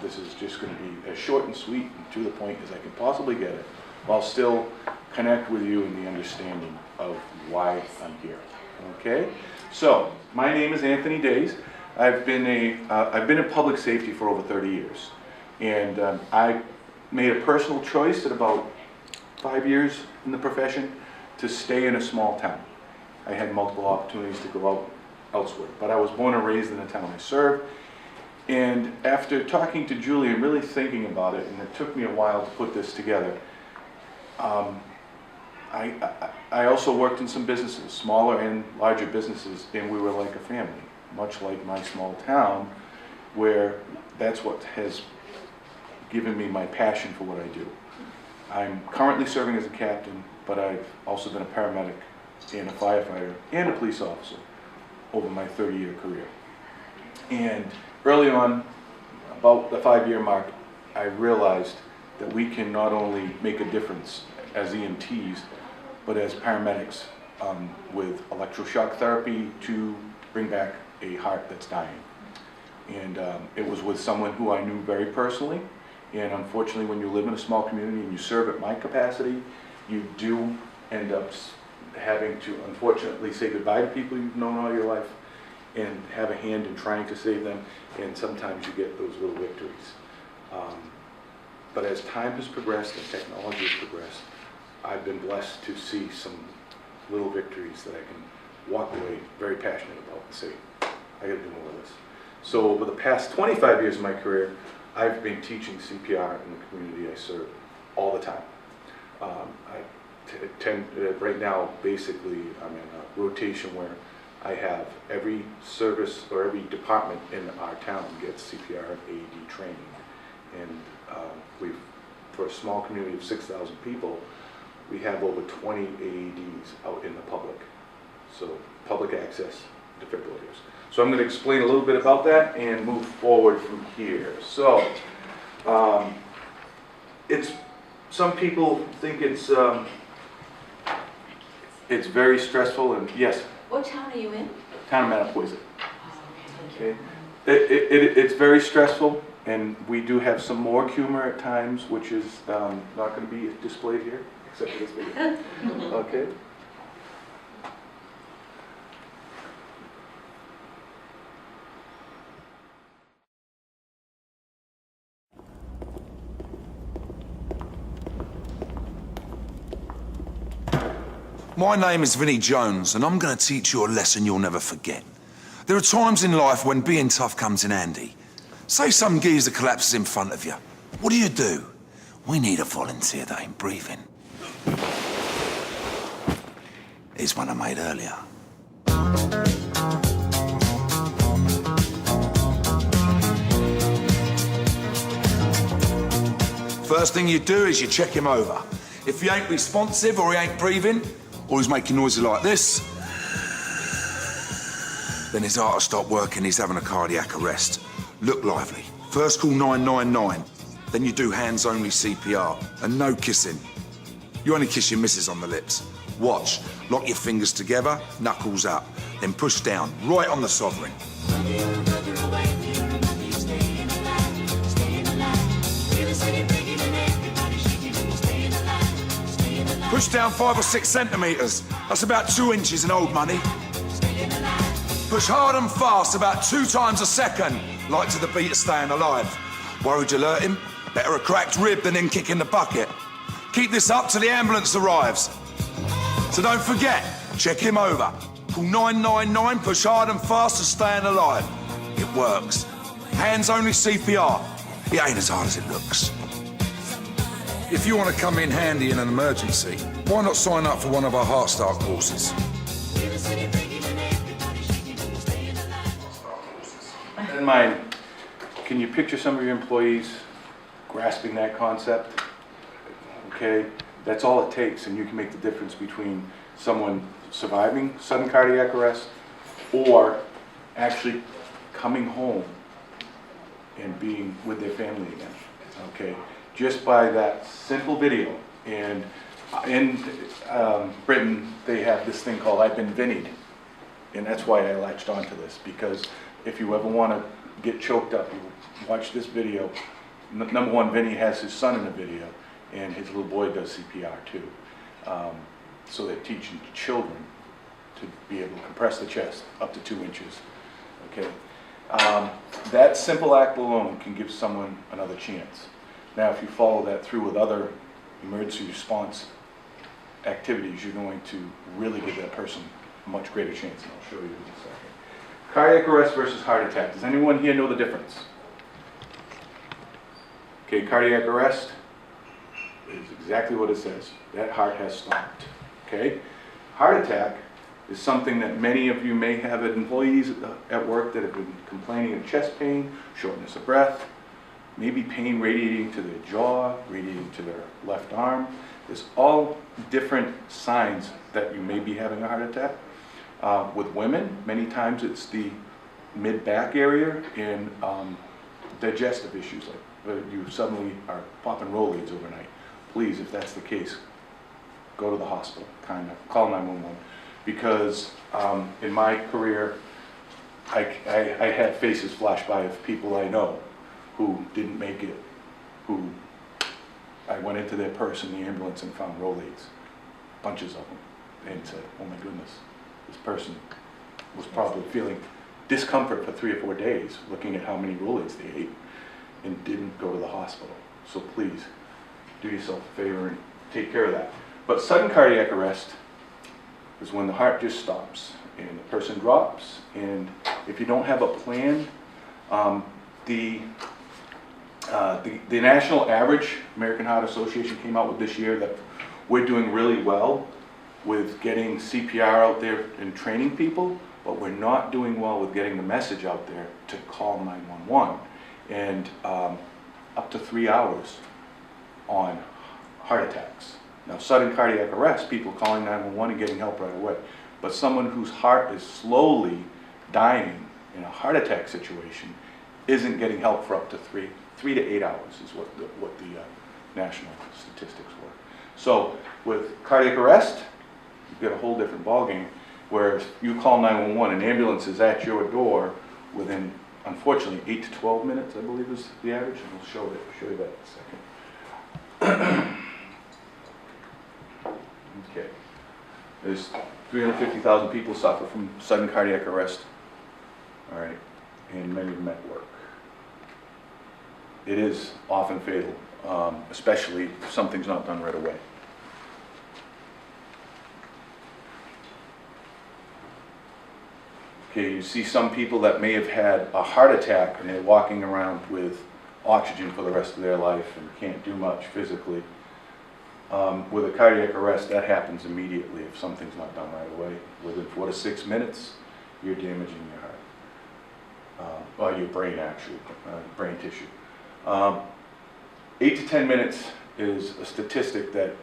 this is just going to be as short and sweet and to the point as I can possibly get it, while still connect with you in the understanding of why I'm here. Okay? So, my name is Anthony Days. I've been in public safety for over 30 years. And I made a personal choice at about 5 years in the profession to stay in a small town. I had multiple opportunities to go out elsewhere, but I was born and raised in the town I served. And after talking to Julie and really thinking about it, and it took me a while to put this together, I also worked in some businesses, smaller and larger businesses, and we were like a family, much like my small town, where that's what has given me my passion for what I do. I'm currently serving as a captain, but I've also been a paramedic and a firefighter and a police officer over my 30-year career. And early on, about the 5-year mark, I realized that we can not only make a difference as EMTs, but as paramedics with electroshock therapy to bring back a heart that's dying. And it was with someone who I knew very personally. And unfortunately, when you live in a small community and you serve at my capacity, you do end up having to, unfortunately, say goodbye to people you've known all your life and have a hand in trying to save them. And sometimes you get those little victories. But as time has progressed and technology has progressed, I've been blessed to see some little victories that I can walk away very passionate about and say, I gotta do more of this. So over the past 25 years of my career, I've been teaching CPR in the community I serve all the time. Right now, basically, I'm in a rotation where I have every service or every department in our town gets CPR and AED training. And for a small community of 6,000 people, we have over 20 AEDs out in the public. So public access defibrillators. So I'm going to explain a little bit about that and move forward from here. So some people think it's very stressful, and yes. What town are you in? Town of Mattapoisett. Okay. It's very stressful, and we do have some more humor at times, which is not going to be displayed here, except for this video. Okay. My name is Vinny Jones, and I'm going to teach you a lesson you'll never forget. There are times in life when being tough comes in handy. Say some geezer collapses in front of you. What do? We need a volunteer that ain't breathing. Here's one I made earlier. First thing you do is you check him over. If he ain't responsive or he ain't breathing, or he's making noises like this, then his heart will stop working, he's having a cardiac arrest. Look lively. First call 999, then you do hands-only CPR, and no kissing. You only kiss your missus on the lips. Watch, lock your fingers together, knuckles up, then push down, right on the sovereign. Push down 5 or 6 centimetres. That's about 2 inches in old money. Push hard and fast, about 2 times a second, like to the beat of staying alive. Worried you'll hurt him? Better a cracked rib than him kicking the bucket. Keep this up till the ambulance arrives. So don't forget, check him over. Call 999, push hard and fast to staying alive. It works. Hands only CPR. It ain't as hard as it looks. If you want to come in handy in an emergency, why not sign up for one of our Heart Start courses? In mind, can you picture some of your employees grasping that concept? Okay, that's all it takes, and you can make the difference between someone surviving sudden cardiac arrest or actually coming home and being with their family again. Okay, just by that simple video. And in Britain, they have this thing called Ive Been Vinny, and that's why I latched onto this, because if you ever want to get choked up, you watch this video. Number one, Vinny has his son in the video, and his little boy does CPR too. So they're teaching children to be able to compress the chest up to 2 inches. Okay, that simple act alone can give someone another chance. Now, if you follow that through with other emergency response activities, you're going to really give that person a much greater chance, and I'll show you in a second. Cardiac arrest versus heart attack. Does anyone here know the difference? Okay, cardiac arrest is exactly what it says. That heart has stopped. Okay? Heart attack is something that many of you may have employees at work that have been complaining of chest pain, shortness of breath, maybe pain radiating to their jaw, radiating to their left arm. There's all different signs that you may be having a heart attack. With women, many times it's the mid-back area and digestive issues, like you suddenly are popping Rolaids overnight. Please, if that's the case, go to the hospital, call 911. Because in my career, I had faces flash by of people I know who didn't make it, who I went into their purse in the ambulance and found Rolaids, bunches of them, and said, oh my goodness, this person was probably feeling discomfort for 3 or 4 days looking at how many Rolaids they ate and didn't go to the hospital. So please, do yourself a favor and take care of that. But sudden cardiac arrest is when the heart just stops and the person drops, and if you don't have a plan, the national average, American Heart Association came out with this year that we're doing really well with getting CPR out there and training people, but we're not doing well with getting the message out there to call 911, and up to 3 hours on heart attacks. Now, sudden cardiac arrest, people calling 911 and getting help right away. But someone whose heart is slowly dying in a heart attack situation isn't getting help for up to 3 to 8 hours is what the national statistics were. So with cardiac arrest, you've got a whole different ballgame, where if you call 911, an ambulance is at your door within, unfortunately, 8 to 12 minutes, I believe is the average, and we'll show you that in a second. Okay, there's 350,000 people suffer from sudden cardiac arrest, all right, and many of them at work. It is often fatal, especially if something's not done right away. Okay, you see some people that may have had a heart attack and they're walking around with oxygen for the rest of their life and can't do much physically. With a cardiac arrest, that happens immediately if something's not done right away. Within 4 to 6 minutes, you're damaging your heart, or your brain actually, brain tissue. 8 to 10 minutes is a statistic that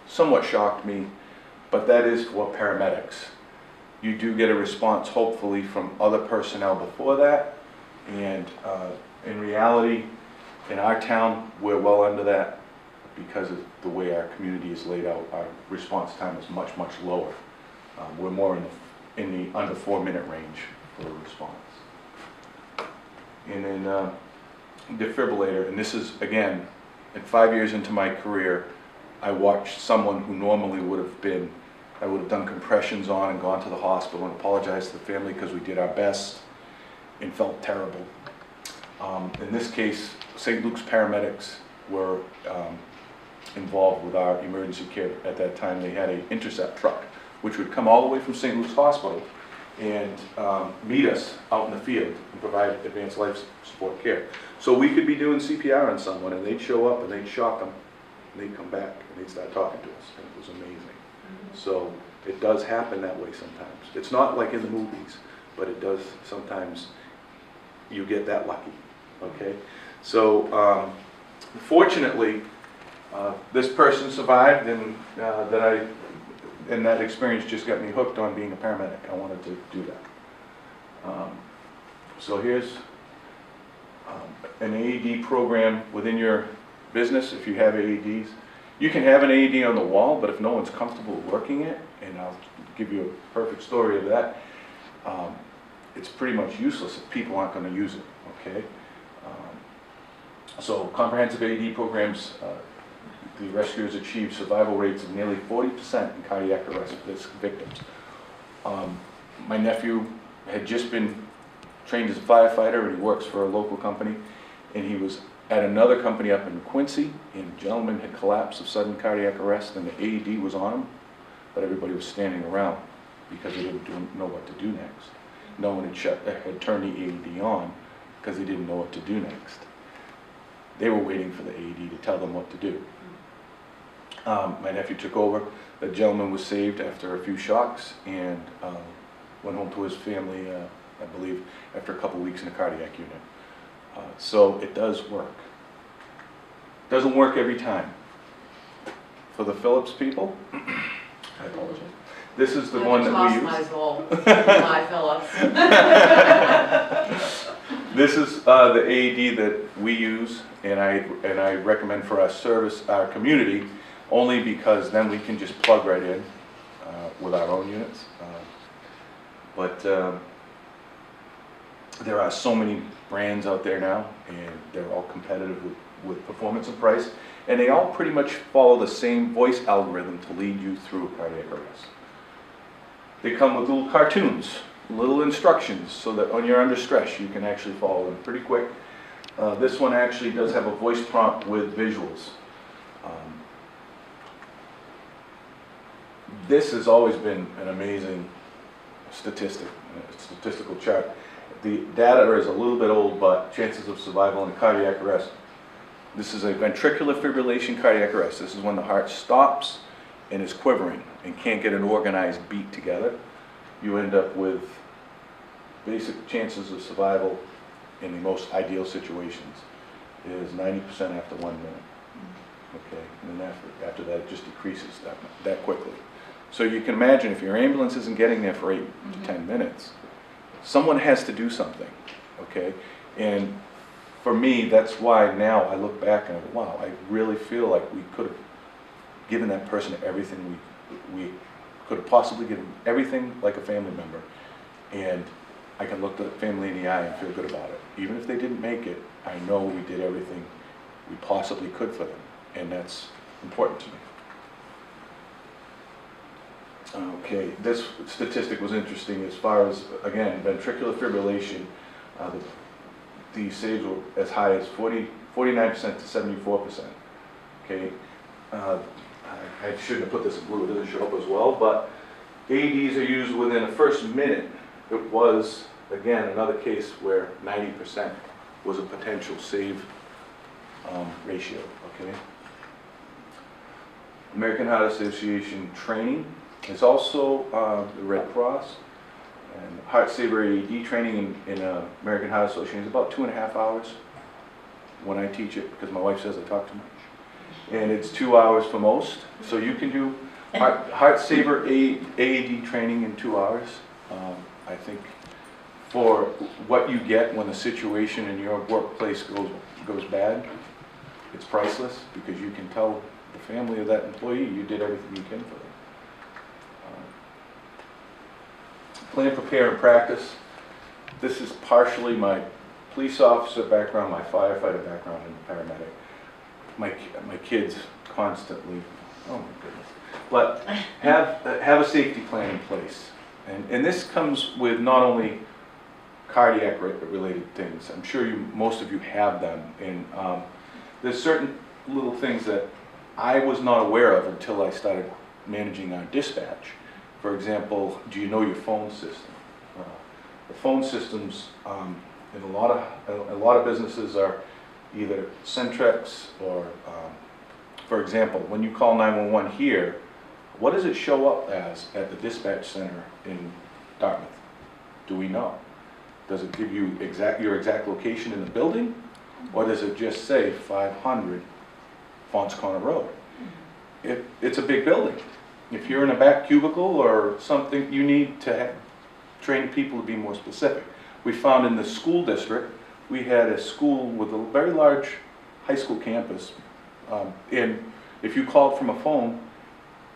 somewhat shocked me, but that is for paramedics. You do get a response, hopefully, from other personnel before that, and in reality, in our town, we're well under that. Because of the way our community is laid out, our response time is much, much lower. We're more in the under 4-minute range for a response. And then defibrillator, and this is, again, in 5 years into my career, I watched someone who normally would have been, I would have done compressions on and gone to the hospital and apologized to the family because we did our best and felt terrible. In this case, St. Luke's paramedics were involved with our emergency care. At that time, they had an intercept truck, which would come all the way from St. Luke's Hospital and meet us out in the field and provide advanced life support care. So we could be doing CPR on someone, and they'd show up and they'd shock them, and they'd come back and they'd start talking to us, and it was amazing. So it does happen that way sometimes. It's not like in the movies, but it does sometimes. You get that lucky. Okay, so fortunately, this person survived, and that experience just got me hooked on being a paramedic. I wanted to do that. So here's an AED program within your business. If you have AEDs, you can have an AED on the wall, but if no one's comfortable working it, and I'll give you a perfect story of that, it's pretty much useless if people aren't going to use it. okay? So comprehensive AED programs, the rescuers achieve survival rates of nearly 40% in cardiac arrest victims. My nephew had just been trained as a firefighter, and he works for a local company, and he was at another company up in Quincy, and a gentleman had collapsed of sudden cardiac arrest, and the AED was on him, but everybody was standing around because they didn't know what to do next. No one had turned the AED on because they didn't know what to do next. They were waiting for the AED to tell them what to do. My nephew took over. The gentleman was saved after a few shocks and went home to his family, I believe, after a couple weeks in a cardiac unit. So it does work. Doesn't work every time. For the Phillips people, I apologize. This is the one that we use. My goal. My Phillips. This is the AED that we use, and I recommend for our service, our community, only because then we can just plug right in with our own units. But there are so many brands out there now, and they're all competitive with performance and price, and they all pretty much follow the same voice algorithm to lead you through cardiac arrest. They come with little cartoons, little instructions, so that when you're under stress, you can actually follow them pretty quick. This one actually does have a voice prompt with visuals. This has always been an amazing statistical chart. The data is a little bit old, but chances of survival in cardiac arrest. This is a ventricular fibrillation cardiac arrest. This is when the heart stops and is quivering and can't get an organized beat together. You end up with basic chances of survival in the most ideal situations is 90% after 1 minute. Okay, and then after that it just decreases that quickly. So you can imagine if your ambulance isn't getting there for 8 to 10 minutes, someone has to do something, okay? And for me, that's why now I look back and I go, wow, I really feel like we could have given that person everything we could have possibly given, everything like a family member. And I can look the family in the eye and feel good about it. Even if they didn't make it, I know we did everything we possibly could for them. And that's important to me. Okay, this statistic was interesting as far as, again, ventricular fibrillation. The saves were as high as 49% to 74%. Okay, I shouldn't have put this in blue, it doesn't show up as well, but AEDs are used within the first minute. It was, again, another case where 90% was a potential save ratio, okay? American Heart Association training. It's also the Red Cross, and Heart Saver AED training in American Heart Association is about 2.5 hours when I teach it, because my wife says I talk too much. And it's 2 hours for most, so you can do Heart Saver AED training in 2 hours. I think for what you get when the situation in your workplace goes bad, it's priceless, because you can tell the family of that employee you did everything you can for them. Plan, prepare, and practice. This is partially my police officer background, my firefighter background, and paramedic. My kids constantly, oh my goodness. But have a safety plan in place. And this comes with not only cardiac related things. I'm sure most of you have them. And there's certain little things that I was not aware of until I started managing our dispatch. For example, do you know your phone system? The phone systems in a lot of businesses are either Centrex or, for example, when you call 911 here, what does it show up as at the dispatch center in Dartmouth? Do we know? Does it give you your exact location in the building, or does it just say 500 Fonts Corner Road? It's a big building. If you're in a back cubicle or something, you need to train people to be more specific. We found in the school district, we had a school with a very large high school campus, and if you called from a phone,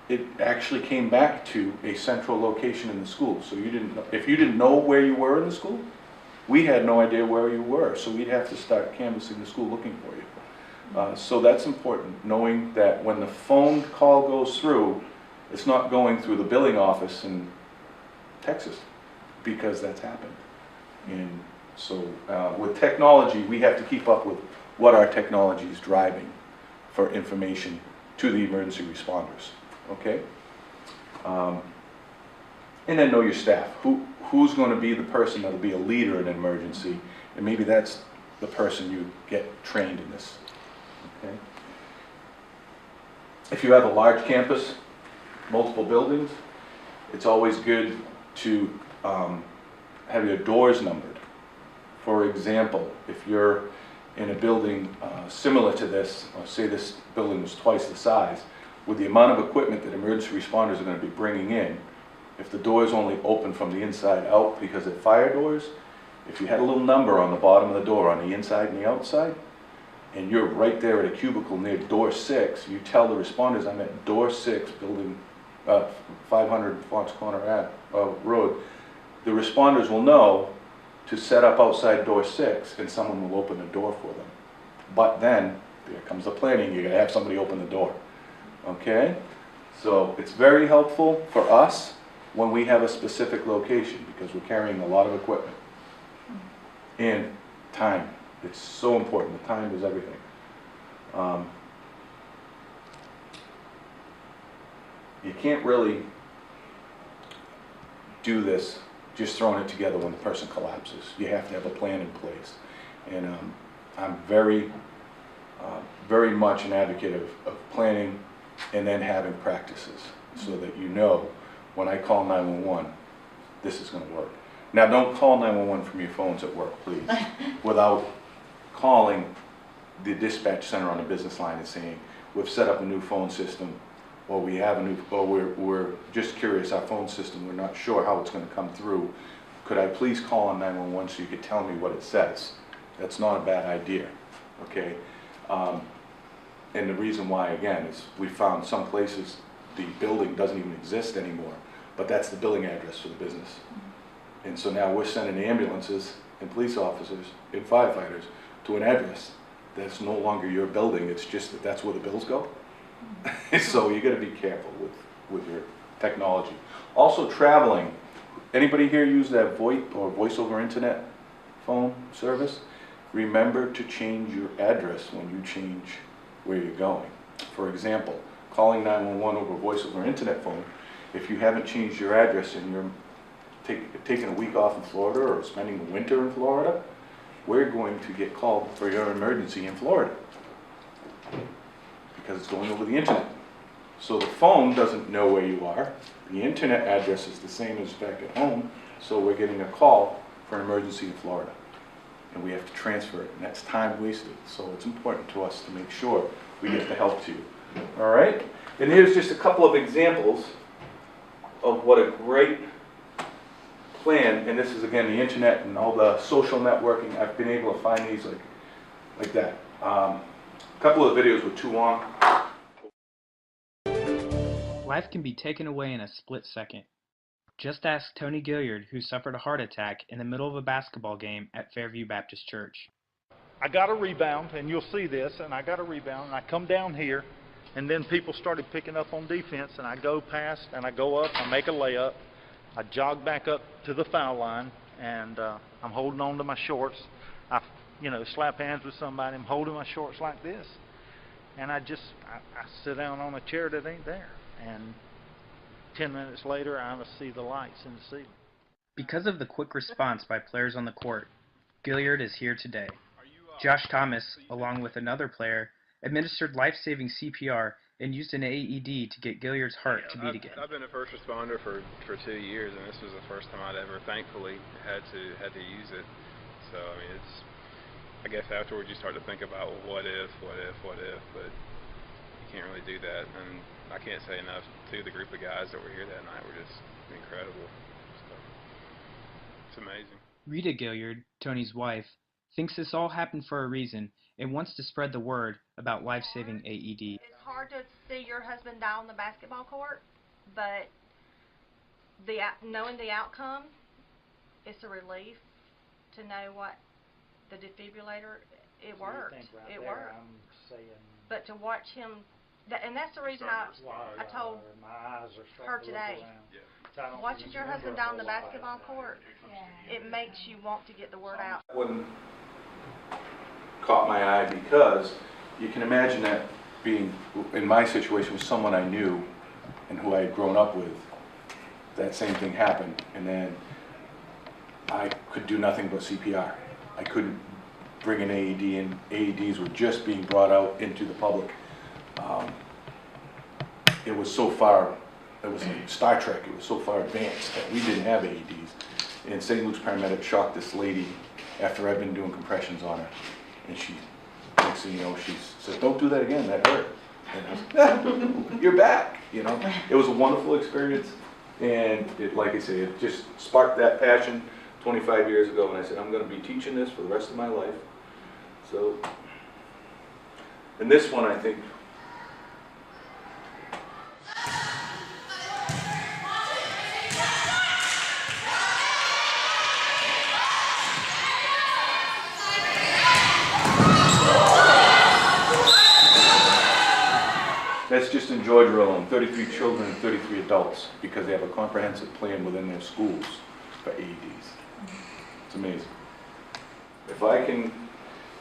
it actually came back to a central location in the school. So you didn't, if you didn't know where you were in the school, we had no idea where you were, so we'd have to start canvassing the school looking for you. So that's important, knowing that when the phone call goes through, it's not going through the billing office in Texas, because that's happened. And so with technology, we have to keep up with what our technology is driving for information to the emergency responders, okay? And then know your staff. Who's going to be the person that'll be a leader in an emergency, and maybe that's the person you get trained in this, okay? If you have a large campus, multiple buildings, it's always good to have your doors numbered. For example, if you're in a building similar to this, or say this building was twice the size, with the amount of equipment that emergency responders are going to be bringing in, if the doors only open from the inside out because they're fire doors, if you had a little number on the bottom of the door on the inside and the outside, and you're right there at a cubicle near door 6, you tell the responders, I'm at door 6, building 500 Fox Corner Road, the responders will know to set up outside door 6, and someone will open the door for them. But then, there comes the planning, you're going to have somebody open the door. Okay? So it's very helpful for us when we have a specific location, because we're carrying a lot of equipment. And time. It's so important. The time is everything. You can't really do this just throwing it together when the person collapses. You have to have a plan in place. And I'm very much an advocate of planning and then having practices so that you know when I call 911, this is going to work. Now, don't call 911 from your phones at work, please, without calling the dispatch center on the business line and saying, we've set up a new phone system, or we have a new, or we're just curious, our phone system, we're not sure how it's going to come through. Could I please call on 911 so you could tell me what it says? That's not a bad idea, okay? And the reason why, again, is we found some places the building doesn't even exist anymore, but that's the billing address for the business. And so now we're sending ambulances and police officers and firefighters to an address that's no longer your building, it's just that that's where the bills go. So you got to be careful with your technology. Also traveling. Anybody here use that VoIP or voice over internet phone service? Remember to change your address when you change where you're going. For example, calling 911 over voice over internet phone, if you haven't changed your address and you're taking a week off in Florida or spending the winter in Florida, we're going to get called for your emergency in Florida because it's going over the internet. So the phone doesn't know where you are. The internet address is the same as back at home, so we're getting a call for an emergency in Florida. And we have to transfer it, and that's time wasted. So it's important to us to make sure we get the help to you. All right? And here's just a couple of examples of what a great plan, and this is again the internet and all the social networking. I've been able to find these like that. A couple of videos were too long. Life can be taken away in a split second. Just ask Tony Gilliard, who suffered a heart attack in the middle of a basketball game at Fairview Baptist Church. I got a rebound, and you'll see this, and I got a rebound, and I come down here, and then people started picking up on defense, and I go past, and I go up, I make a layup, I jog back up to the foul line, and I'm holding on to my shorts. I slap hands with somebody, I'm holding my shorts like this, and I sit down on a chair that ain't there, and 10 minutes later, I see the lights in the ceiling. Because of the quick response by players on the court, Gilliard is here today. Josh Thomas, along with another player, administered life-saving CPR and used an AED to get Gilliard's heart to beat again. I've been a first responder for 2 years, and this was the first time I'd ever, thankfully, had to use it. So I mean, I guess afterwards you start to think about, well, what if, but you can't really do that. And I can't say enough to the group of guys that were here that night. Were just incredible. So it's amazing. Rita Gilliard, Tony's wife, thinks this all happened for a reason and wants to spread the word about life-saving AED. It's hard to see your husband die on the basketball court, but knowing the outcome, it's a relief to know what the defibrillator, it So you worked. think right It there, worked. I'm saying, But to watch him, and that's the reason I told my eyes are her starting to look today, around. So I don't watching your remember husband a down the whole lot basketball about court, it. it makes you want to get the word out. One caught my eye because you can imagine that being, in my situation, with someone I knew and who I had grown up with, that same thing happened, and then I could do nothing but CPR. I couldn't bring an AED in. AEDs were just being brought out into the public. It was so far, it was like Star Trek, it was so far advanced that we didn't have AEDs. And St. Luke's paramedic shocked this lady after I'd been doing compressions on her. And she, next thing you know, she said, "Don't do that again, that hurt." And I was, "You're back," you know. It was a wonderful experience. And it, like I say, it just sparked that passion 25 years ago. And I said, I'm going to be teaching this for the rest of my life. So, and this one, I think, that's just in Georgia alone, 33 children and 33 adults, because they have a comprehensive plan within their schools for AEDs. It's amazing. If I can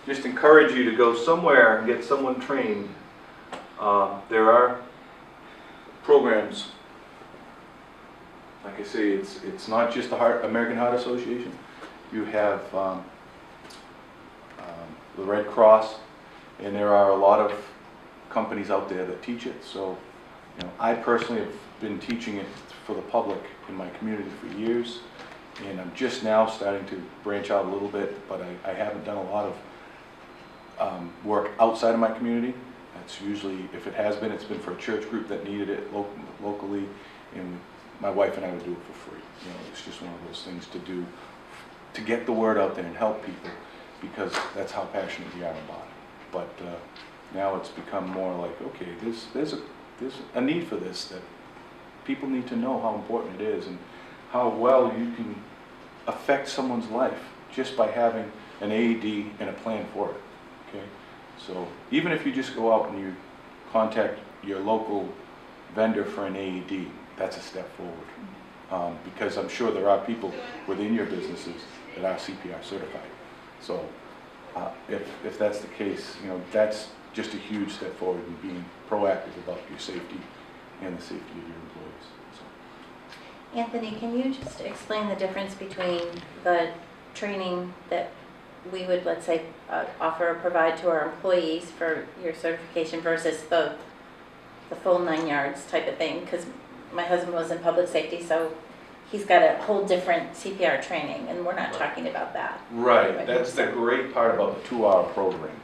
just encourage you to go somewhere and get someone trained, there are programs, like I say, it's not just the American Heart Association. You have the Red Cross, and there are a lot of companies out there that teach it. So, you know, I personally have been teaching it for the public in my community for years, and I'm just now starting to branch out a little bit, but I haven't done a lot of work outside of my community. That's usually, if it has been, it's been for a church group that needed it locally, and my wife and I would do it for free. You know, it's just one of those things to do, to get the word out there and help people, because that's how passionate we are about it. But now it's become more like, okay, there's a need for this, that people need to know how important it is and how well you can affect someone's life just by having an AED and a plan for it, okay? So even if you just go out and you contact your local vendor for an AED, that's a step forward. Because I'm sure there are people within your businesses that are CPR certified. So if that's the case, you know, that's just a huge step forward in being proactive about your safety and the safety of your employees. So. Anthony, can you just explain the difference between the training that we would, let's say, offer or provide to our employees for your certification versus the full 9 yards type of thing? Because my husband was in public safety, so he's got a whole different CPR training, and we're not talking about that. Right, that's the great part about the 2-hour program.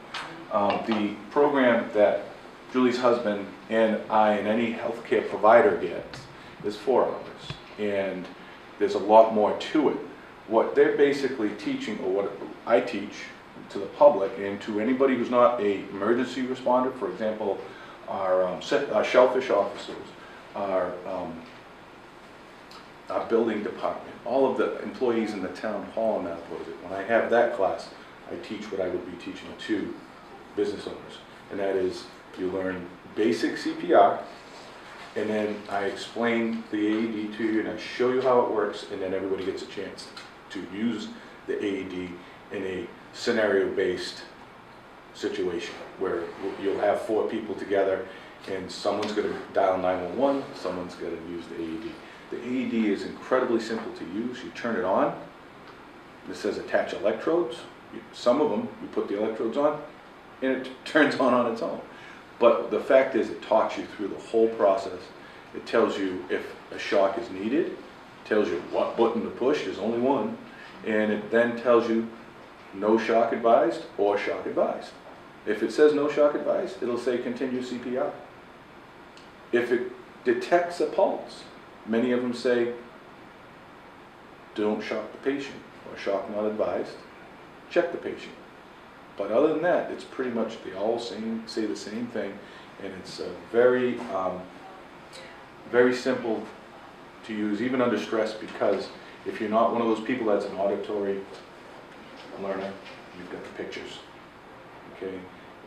The program that Julie's husband and I and any healthcare provider gets is 4 hours, and there's a lot more to it. What they're basically teaching, or what I teach to the public and to anybody who's not an emergency responder, for example, our shellfish officers, our building department, all of the employees in the town hall in Mattapoisett. When I have that class, I teach what I would be teaching to business owners, and that is, you learn basic CPR, and then I explain the AED to you, and I show you how it works, and then everybody gets a chance to use the AED in a scenario-based situation where you'll have 4 people together, and someone's going to dial 911, someone's going to use the AED. The AED is incredibly simple to use. You turn it on. This says attach electrodes. Some of them, you put the electrodes on, and it turns on its own. But the fact is, it talks you through the whole process. It tells you if a shock is needed, it tells you what button to push, there's only one, and it then tells you no shock advised or shock advised. If it says no shock advised, it'll say continue CPR. If it detects a pulse, many of them say don't shock the patient, or shock not advised, check the patient. But other than that, it's pretty much, they all say the same thing, and it's very, very simple to use, even under stress, because if you're not one of those people that's an auditory learner, you've got the pictures, okay?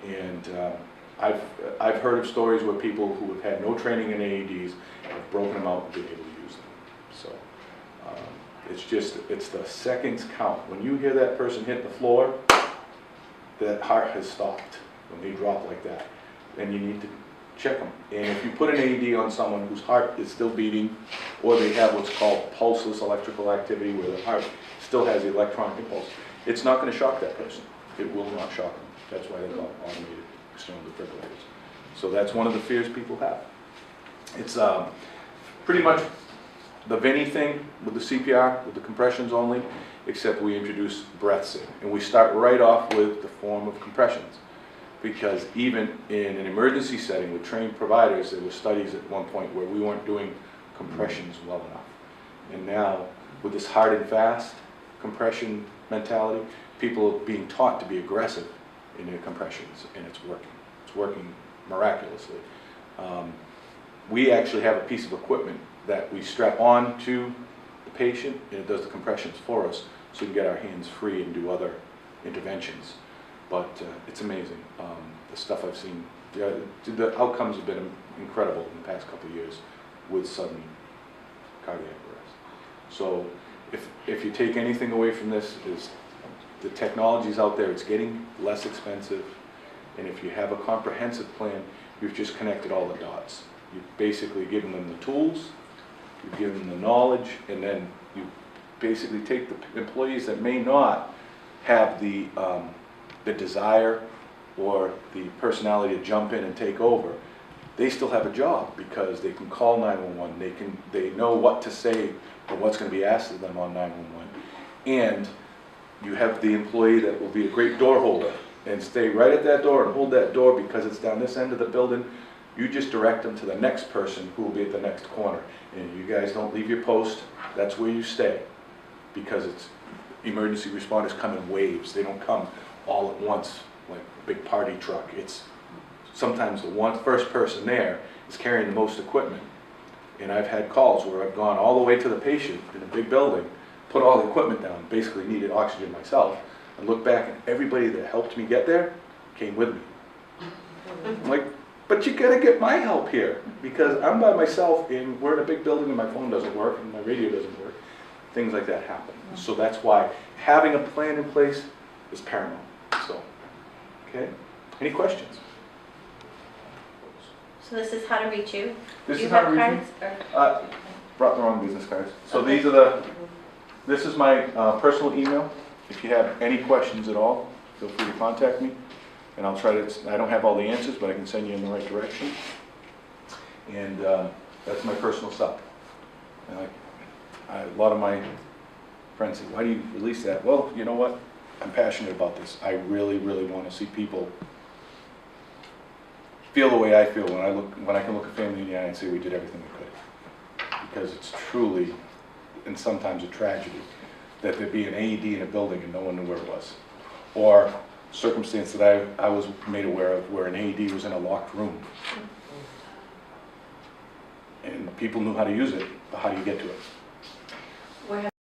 And I've heard of stories where people who have had no training in AEDs have broken them out and been able to use them. So it's the seconds count. When you hear that person hit the floor, that heart has stopped when they drop like that. And you need to check them. And if you put an AED on someone whose heart is still beating, or they have what's called pulseless electrical activity, where the heart still has the electronic impulse, it's not going to shock that person. It will not shock them. That's why they call automated external defibrillators. So that's one of the fears people have. It's pretty much the Vinny thing with the CPR, with the compressions only, except we introduce breaths in. And we start right off with the form of compressions. Because even in an emergency setting with trained providers, there were studies at one point where we weren't doing compressions well enough. And now, with this hard and fast compression mentality, people are being taught to be aggressive in their compressions, and it's working. It's working miraculously. We actually have a piece of equipment that we strap on to the patient, and it does the compressions for us, so we can get our hands free and do other interventions. But it's amazing, the stuff I've seen. Yeah, the outcomes have been incredible in the past couple of years with sudden cardiac arrest. So if you take anything away from this, is the technology's out there, it's getting less expensive, and if you have a comprehensive plan, you've just connected all the dots. You've basically given them the tools, you've given them the knowledge, and then you basically take the employees that may not have the desire or the personality to jump in and take over. They still have a job because they can call 911, they know what to say or what's going to be asked of them on 911. And you have the employee that will be a great door holder and stay right at that door and hold that door because it's down this end of the building. You just direct them to the next person who will be at the next corner. And you guys don't leave your post, that's where you stay. Because it's emergency responders come in waves. They don't come all at once like a big party truck. It's sometimes the first person there is carrying the most equipment. And I've had calls where I've gone all the way to the patient in a big building, put all the equipment down, basically needed oxygen myself, and look back and everybody that helped me get there came with me. I'm like, but you gotta get my help here because I'm by myself and we're in a big building and my phone doesn't work and my radio doesn't work. Things like that happen. So that's why having a plan in place is paramount. So, okay, any questions? So this is how to reach you? This Do you is how have to reach cards? me. Brought the wrong business cards. So Okay. these are this is my personal email. If you have any questions at all, feel free to contact me. And I'll try to, I don't have all the answers, but I can send you in the right direction. And that's my personal stuff. And a lot of my friends say, why do you release that? Well, you know what? I'm passionate about this. I really, really want to see people feel the way I feel when I can look a family in the eye and say we did everything we could. Because it's truly, and sometimes a tragedy, that there'd be an AED in a building and no one knew where it was. Or circumstance that I was made aware of where an AED was in a locked room. And people knew how to use it, but how do you get to it?